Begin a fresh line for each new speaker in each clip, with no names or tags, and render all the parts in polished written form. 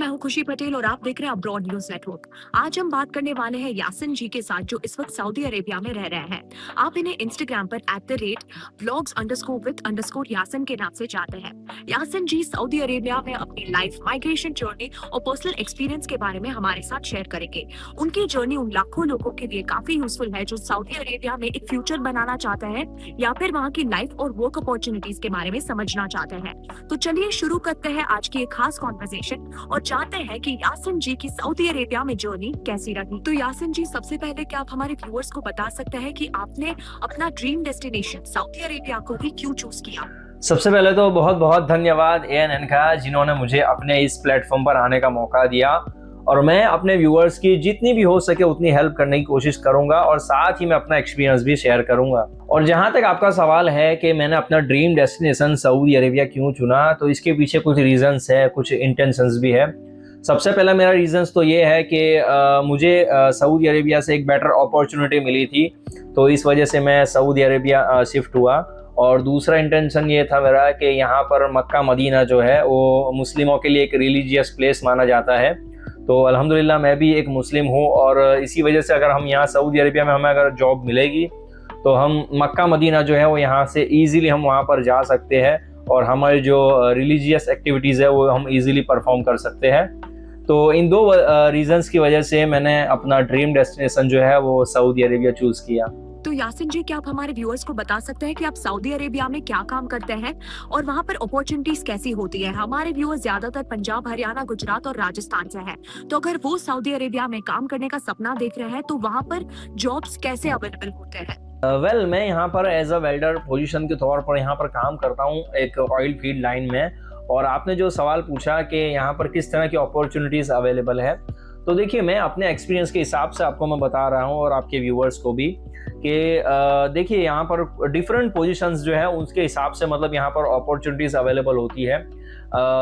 मैं हूं खुशी पटेल और आप देख रहे हैं अब्रॉड न्यूज नेटवर्क। आज हम बात करने वाले हैं यासिन जी के साथ जो इस वक्त सऊदी अरेबिया में रह रहे हैं। आप इन्हें इंस्टाग्राम पर @vlogs_with_yasin के नाम से जानते हैं। यासिन जी सऊदी अरेबिया में अपनी लाइफ, माइग्रेशन जर्नी और पर्सनल एक्सपीरियंस के बारे में हमारे साथ शेयर करेंगे। उनकी जर्नी उन लाखों लोगों के लिए काफी यूजफुल है जो सऊदी अरेबिया में एक फ्यूचर बनाना चाहते हैं या फिर वहाँ की लाइफ और वर्क अपॉर्चुनिटीज के बारे में समझना चाहते हैं। तो चलिए शुरू करते हैं आज की एक खास कॉन्वर्सेशन और जानते हैं कि यासिन जी की सऊदी अरेबिया में जर्नी कैसी रही। तो यासिन जी, सबसे पहले क्या आप हमारे व्यूअर्स को बता सकते हैं कि आपने अपना ड्रीम डेस्टिनेशन सऊदी अरेबिया को ही क्यों चूज किया?
सबसे पहले तो बहुत बहुत धन्यवाद ANN का, जिन्होंने मुझे अपने इस प्लेटफॉर्म पर आने का मौका दिया। और मैं अपने व्यूअर्स की जितनी भी हो सके उतनी हेल्प करने की कोशिश करूंगा और साथ ही मैं अपना एक्सपीरियंस भी शेयर करूंगा। और जहां तक आपका सवाल है कि मैंने अपना ड्रीम डेस्टिनेशन सऊदी अरेबिया क्यों चुना, तो इसके पीछे कुछ रीजंस है, कुछ इंटेंशंस भी है। सबसे पहला मेरा रीजंस तो ये है कि मुझे सऊदी अरेबिया से एक बेटर अपॉर्चुनिटी मिली थी, तो इस वजह से मैं सऊदी अरेबिया शिफ्ट हुआ। और दूसरा इंटेंशन ये था मेरा कि यहाँ पर मक्का मदीना जो है वो मुस्लिमों के लिए एक रिलीजियस प्लेस माना जाता है। तो अल्हम्दुलिल्लाह मैं भी एक मुस्लिम हूँ और इसी वजह से अगर हम यहाँ सऊदी अरेबिया में हमें अगर जॉब मिलेगी तो हम मक्का मदीना जो है वो यहाँ से ईज़िली हम वहाँ पर जा सकते हैं और हमारी जो रिलीजियस एक्टिविटीज़ है वो हम ईज़िली परफॉर्म कर सकते हैं। तो इन दो रीज़न्स की वजह से मैंने अपना ड्रीम डेस्टिनेशन जो है वो सऊदी अरेबिया चूज़ किया।
तो यासिन जी, क्या आप हमारे व्यूअर्स को बता सकते हैं कि आप सऊदी अरेबिया में क्या काम करते हैं और वहाँ पर अपॉर्चुनिटीज कैसी होती है? हमारे व्यूअर्स ज्यादातर पंजाब, हरियाणा, गुजरात और राजस्थान से हैं। तो अगर वो सऊदी अरेबिया में काम करने का सपना देख रहे हैं तो वहाँ पर जॉब्स कैसे अवेलेबल होते हैं?
मैं यहाँ पर एज अ वेल्डर पोजीशन के तौर पर यहाँ पर काम करता हूँ एक ऑयल फील्ड लाइन में। और आपने जो सवाल पूछा कि यहाँ पर किस तरह की अपॉर्चुनिटीज़ अवेलेबल है, तो देखिए मैं अपने एक्सपीरियंस के हिसाब से आपको मैं बता रहा हूँ और आपके व्यूअर्स को भी कि देखिए यहाँ पर डिफरेंट पोजीशंस जो है उसके हिसाब से मतलब यहाँ पर अपॉर्चुनिटीज़ अवेलेबल होती है।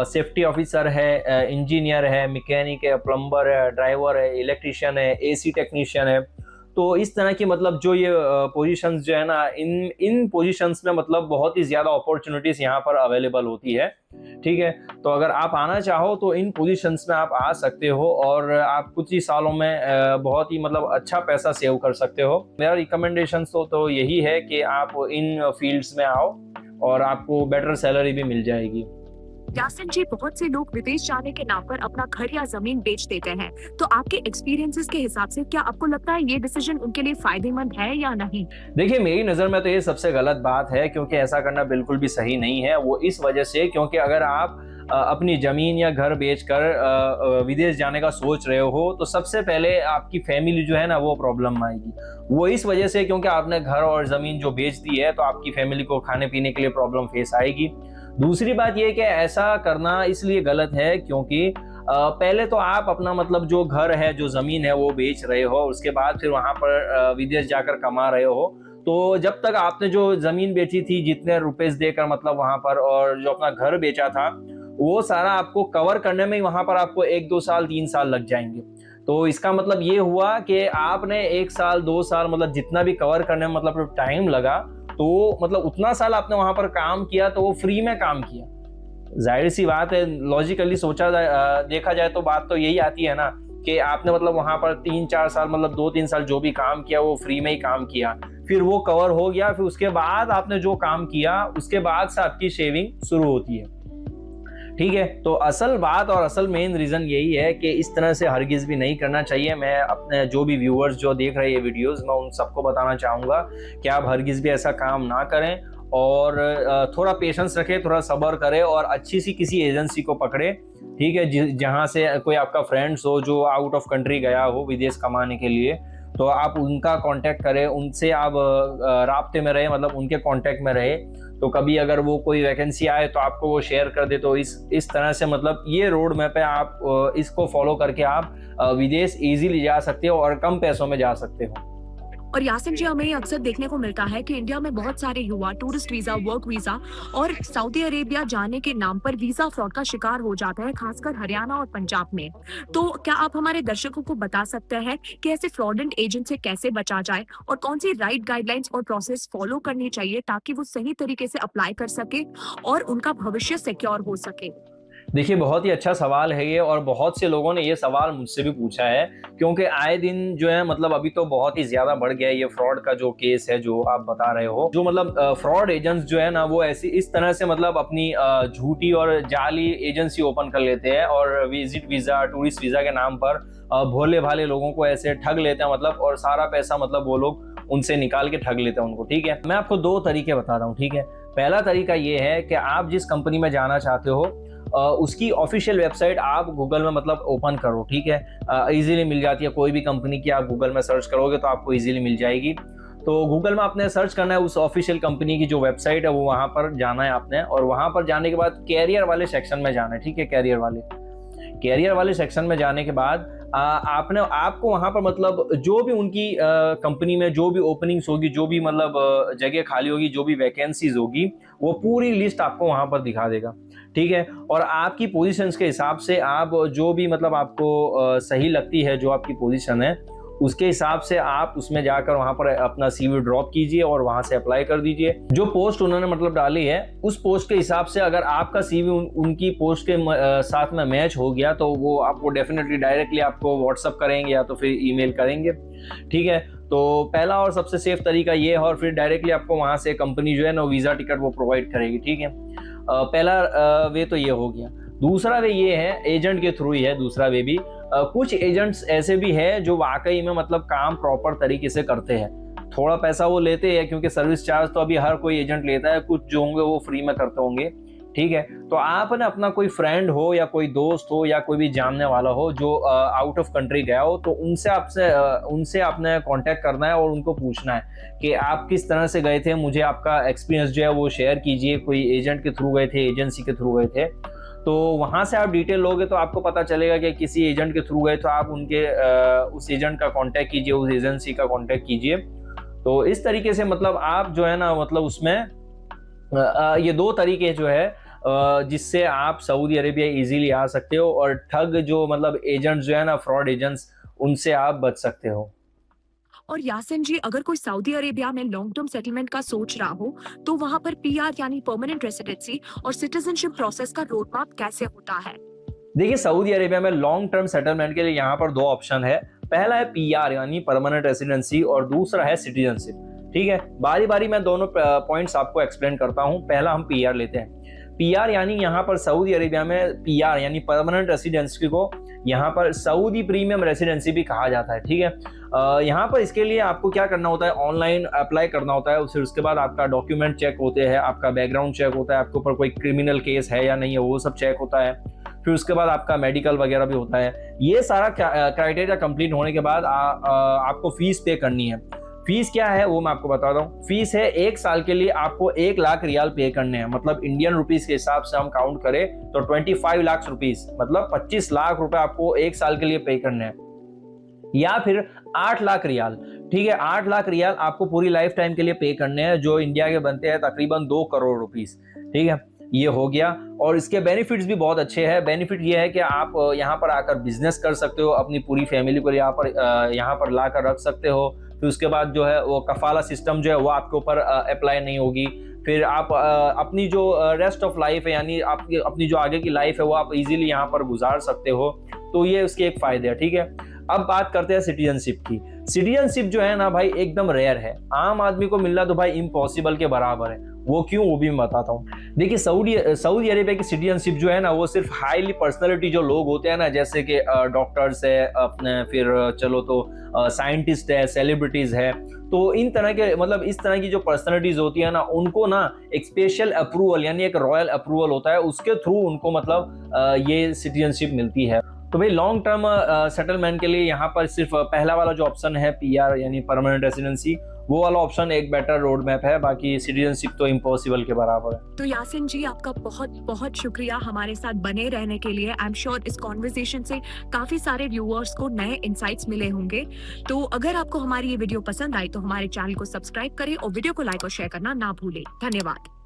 सेफ्टी ऑफिसर है, इंजीनियर है, मैकेनिक है, प्लम्बर है, ड्राइवर है, इलेक्ट्रिशियन है, AC टेक्नीशियन है। तो इस तरह की मतलब जो ये पोजीशंस जो है ना, इन पोजीशंस में मतलब बहुत ही ज़्यादा अपॉर्चुनिटीज़ यहाँ पर अवेलेबल होती है। ठीक है, तो अगर आप आना चाहो तो इन पोजीशंस में आप आ सकते हो और आप कुछ ही सालों में बहुत ही मतलब अच्छा पैसा सेव कर सकते हो। मेरा रिकमेंडेशन तो यही है कि आप इन फील्ड्स में आओ और आपको बेटर सैलरी भी मिल जाएगी।
यासिन जी, बहुत से लोग विदेश जाने के नाम पर अपना घर या जमीन बेच देते हैं। तो आपके एक्सपीरियंसेस के हिसाब से क्या आपको लगता है ये डिसीजन उनके लिए फायदेमंद है या नहीं?
देखिए मेरी नज़र में तो ये सबसे गलत बात है, क्योंकि ऐसा करना बिल्कुल भी सही नहीं है। वो इस वजह से क्योंकि अगर आप अपनी ज़मीन या घर बेचकर विदेश जाने का सोच रहे हो तो सबसे पहले आपकी फैमिली जो है ना वो प्रॉब्लम आएगी। वो इस वजह से क्योंकि आपने घर और ज़मीन जो बेच दी है तो आपकी फैमिली को खाने पीने के लिए प्रॉब्लम फेस आएगी। दूसरी बात ये कि ऐसा करना इसलिए गलत है क्योंकि पहले तो आप अपना मतलब जो घर है, जो ज़मीन है वो बेच रहे हो, उसके बाद फिर वहाँ पर विदेश जाकर कमा रहे हो। तो जब तक आपने जो ज़मीन बेची थी जितने रुपए देकर मतलब वहाँ पर, और जो अपना घर बेचा था वो सारा आपको कवर करने में ही वहाँ पर आपको 1-2 साल 3 साल लग जाएंगे। तो इसका मतलब ये हुआ कि आपने 1 साल 2 साल मतलब जितना भी कवर करने में मतलब टाइम लगा, तो मतलब उतना साल आपने वहाँ पर काम किया तो वो फ्री में काम किया। जाहिर सी बात है, लॉजिकली देखा जाए तो बात तो यही आती है ना कि आपने मतलब वहाँ पर 3-4 साल मतलब 2-3 साल जो भी काम किया वो फ्री में ही काम किया, फिर वो कवर हो गया, फिर उसके बाद आपने जो काम किया उसके बाद से आपकी शेविंग शुरू होती है। ठीक है, तो असल बात और असल मेन रीज़न यही है कि इस तरह से हरगिज़ भी नहीं करना चाहिए। मैं अपने जो भी व्यूअर्स जो देख रहे हैं ये वीडियोस, मैं उन सबको बताना चाहूँगा कि आप हरगिज़ भी ऐसा काम ना करें और थोड़ा पेशेंस रखें, थोड़ा सब्र करें और अच्छी सी किसी एजेंसी को पकड़े। ठीक है, जहाँ से कोई आपका फ्रेंड्स हो जो आउट ऑफ कंट्री गया हो विदेश कमाने के लिए, तो आप उनका कांटेक्ट करें, उनसे आप राब्ते में रहे, मतलब उनके कांटेक्ट में रहे। तो कभी अगर वो कोई वैकेंसी आए तो आपको वो शेयर कर दे। तो इस तरह से मतलब ये रोड मैप है, आप इसको फॉलो करके आप विदेश इजीली जा सकते हो और कम पैसों में जा सकते हो।
और यासिन जी, हमें अक्सर देखने को मिलता है कि इंडिया में बहुत सारे युवा टूरिस्ट वीजा, वर्क वीजा और सऊदी अरेबिया जाने के नाम पर वीजा फ्रॉड का शिकार हो जाते हैं, खासकर हरियाणा और पंजाब में। तो क्या आप हमारे दर्शकों को बता सकते हैं कि ऐसे फ्रॉडेंट एजेंट से कैसे बचा जाए और कौन सी राइट गाइडलाइंस और प्रोसेस फॉलो करनी चाहिए ताकि वो सही तरीके से अप्लाई कर सके और उनका भविष्य सिक्योर हो सके?
देखिए, बहुत ही अच्छा सवाल है ये और बहुत से लोगों ने ये सवाल मुझसे भी पूछा है क्योंकि आए दिन जो है मतलब अभी तो बहुत ही ज़्यादा बढ़ गया है ये फ्रॉड का जो केस है जो आप बता रहे हो। जो मतलब फ्रॉड एजेंट्स जो है ना वो ऐसी इस तरह से मतलब अपनी झूठी और जाली एजेंसी ओपन कर लेते हैं और विजिट वीज़ा, टूरिस्ट वीज़ा के नाम पर भोले-भाले लोगों को ऐसे ठग लेते हैं मतलब और सारा पैसा मतलब वो लोग उनसे निकाल के ठग लेते हैं उनको, ठीक है? मैं आपको 2 तरीके बता रहा हूँ, ठीक है? पहला तरीका ये है कि आप जिस कंपनी में जाना चाहते हो उसकी ऑफिशियल वेबसाइट आप गूगल में मतलब ओपन करो, ठीक है? ईज़िली मिल जाती है, कोई भी कंपनी की आप गूगल में सर्च करोगे तो आपको ईज़िली मिल जाएगी। तो गूगल में आपने सर्च करना है उस ऑफिशियल कंपनी की जो वेबसाइट है वो वहाँ पर जाना है आपने और वहाँ पर जाने के बाद कैरियर वाले सेक्शन में जाना है, ठीक है? कैरियर वाले सेक्शन में जाने के बाद आपको वहाँ पर मतलब जो भी उनकी कंपनी में जो भी ओपनिंग्स होगी, जो भी मतलब जगह खाली होगी, जो भी वैकेंसीज़ होगी, वो पूरी लिस्ट आपको वहाँ पर दिखा देगा, ठीक है? और आपकी पोज़ीशंस के हिसाब से आप जो भी मतलब आपको सही लगती है, जो आपकी पोज़ीशन है, उसके हिसाब से आप उसमें जाकर वहाँ पर अपना सीवी ड्रॉप कीजिए और वहाँ से अप्लाई कर दीजिए। जो पोस्ट उन्होंने मतलब डाली है, उस पोस्ट के हिसाब से अगर आपका सीवी उनकी पोस्ट के साथ में मैच हो गया, तो वो आपको डेफ़िनेटली डायरेक्टली आपको व्हाट्सएप करेंगे या तो फिर ईमेल करेंगे, ठीक है? तो पहला और सबसे सेफ तरीका ये है और फिर डायरेक्टली आपको वहाँ से कंपनी जो है ना वीज़ा टिकट वो प्रोवाइड करेगी, ठीक है? पहला वे तो ये हो गया। दूसरा वे ये है, एजेंट के थ्रू ही है दूसरा वे भी। कुछ एजेंट्स ऐसे भी हैं जो वाक़ई में मतलब काम प्रॉपर तरीके से करते हैं। थोड़ा पैसा वो लेते हैं क्योंकि सर्विस चार्ज तो अभी हर कोई एजेंट लेता है, कुछ जो होंगे वो फ्री में करते होंगे, ठीक है? तो आप ना अपना कोई फ्रेंड हो या कोई दोस्त हो या कोई भी जानने वाला हो जो आउट ऑफ कंट्री गया हो, तो उनसे आपने कॉन्टैक्ट करना है और उनको पूछना है कि आप किस तरह से गए थे, मुझे आपका एक्सपीरियंस जो है वो शेयर कीजिए। कोई एजेंट के थ्रू गए थे, एजेंसी के थ्रू गए थे, तो वहाँ से आप डिटेल लोगे तो आपको पता चलेगा कि किसी एजेंट के थ्रू गए तो आप उस एजेंट का कॉन्टैक्ट कीजिए, उस एजेंसी का कॉन्टैक्ट कीजिए। तो इस तरीके से मतलब आप जो है ना मतलब उसमें ये 2 तरीके जो है जिससे आप सऊदी अरेबिया इजीली आ सकते हो और ठग जो मतलब एजेंट्स जो है ना फ्रॉड एजेंट्स उनसे आप बच सकते हो।
और यासिन जी, अगर कोई सऊदी अरेबिया में लॉन्ग टर्म सेटलमेंट का सोच रहा हो, तो वहाँ पर पीआर यानी परमानेंट रेसिडेंसी और सिटीजनशिप प्रोसेस का रोड मैप कैसे होता है?
देखिए, सऊदी अरेबिया में लॉन्ग टर्म सेटलमेंट के लिए यहाँ पर 2 ऑप्शन है। पहला है पीआर यानी परमानेंट रेसिडेंसी और दूसरा है सिटीजनशिप, ठीक है? बारी-बारी मैं दोनों पॉइंट्स आपको एक्सप्लेन करता हूँ। पहला हम पीआर लेते हैं। पीआर यानी यहाँ पर सऊदी अरेबिया में पीआर यानी परमानेंट रेसिडेंसी को यहाँ पर सऊदी प्रीमियम रेसिडेंसी भी कहा जाता है, ठीक है? यहाँ पर इसके लिए आपको क्या करना होता है, ऑनलाइन अप्लाई करना होता है। फिर उसके बाद आपका डॉक्यूमेंट चेक होते हैं, आपका बैकग्राउंड चेक होता है, आपके ऊपर कोई क्रिमिनल केस है या नहीं है वो सब चेक होता है। फिर उसके बाद आपका मेडिकल वगैरह भी होता है। ये सारा क्राइटेरिया कंप्लीट होने के बाद आपको फीस पे करनी है। फीस क्या है वो मैं आपको बताता हूँ। फीस है 1 साल के लिए आपको 1 लाख रियाल पे करने हैं, मतलब इंडियन रुपीस के हिसाब से हम काउंट करें तो 25 लाख रुपीस, मतलब 25 लाख रुपए आपको 1 साल के लिए पे करने हैं। या फिर 8 लाख रियाल, ठीक है? 8 लाख रियाल आपको पूरी लाइफ टाइम के लिए पे करने हैं, जो इंडिया के बनते हैं तकरीबन 2 करोड़ रुपीस, ठीक है? ये हो गया और इसके बेनिफिट्स भी बहुत अच्छे हैं। बेनिफिट ये है कि आप यहाँ पर आकर बिजनेस कर सकते हो, अपनी पूरी फैमिली को यहाँ पर लाकर रख सकते हो। फिर उसके बाद जो है वो कफाला सिस्टम जो है वो आपके ऊपर अप्लाई नहीं होगी। फिर आप अपनी जो रेस्ट ऑफ लाइफ है यानी आपकी अपनी जो आगे की लाइफ है वो आप इजीली यहाँ पर गुजार सकते हो। तो ये उसके एक फायदे हैं, ठीक है? अब बात करते हैं सिटीजनशिप की। सिटीजनशिप जो है ना भाई एकदम रेयर है, आम आदमी को मिलना तो भाई इम्पॉसिबल के बराबर है। वो क्यों, वो भी मैं बताता हूँ। देखिए, सऊदी अरेबिया की सिटीजनशिप जो है ना वो सिर्फ हाईली पर्सनैलिटी जो लोग होते हैं ना, जैसे कि डॉक्टर्स है अपने, फिर चलो तो साइंटिस्ट है, सेलिब्रिटीज है, तो इन तरह के मतलब इस तरह की जो पर्सनैलिटीज होती है ना उनको ना एक स्पेशल अप्रूवल यानी एक रॉयल अप्रूवल होता है, उसके थ्रू उनको मतलब ये सिटीजनशिप मिलती है। तो भाई लॉन्ग टर्म सेटलमेंट के लिए यहाँ पर सिर्फ पहला वाला जो ऑप्शन है पीआर यानी परमानेंट रेसिडेंसी, वो वाला ऑप्शन एक बेटर रोड मैप है, बाकी सिटीजनशिप तो इम्पॉसिबल के बराबर है।
तो यासिन जी, आपका बहुत बहुत शुक्रिया हमारे साथ बने रहने के लिए। आई एम श्योर इस कॉन्वर्सेशन से काफी सारे व्यूअर्स को नए इंसाइट्स मिले होंगे। तो अगर आपको हमारी ये वीडियो पसंद आई तो हमारे चैनल को सब्सक्राइब करें और वीडियो को लाइक और शेयर करना ना भूलें। धन्यवाद।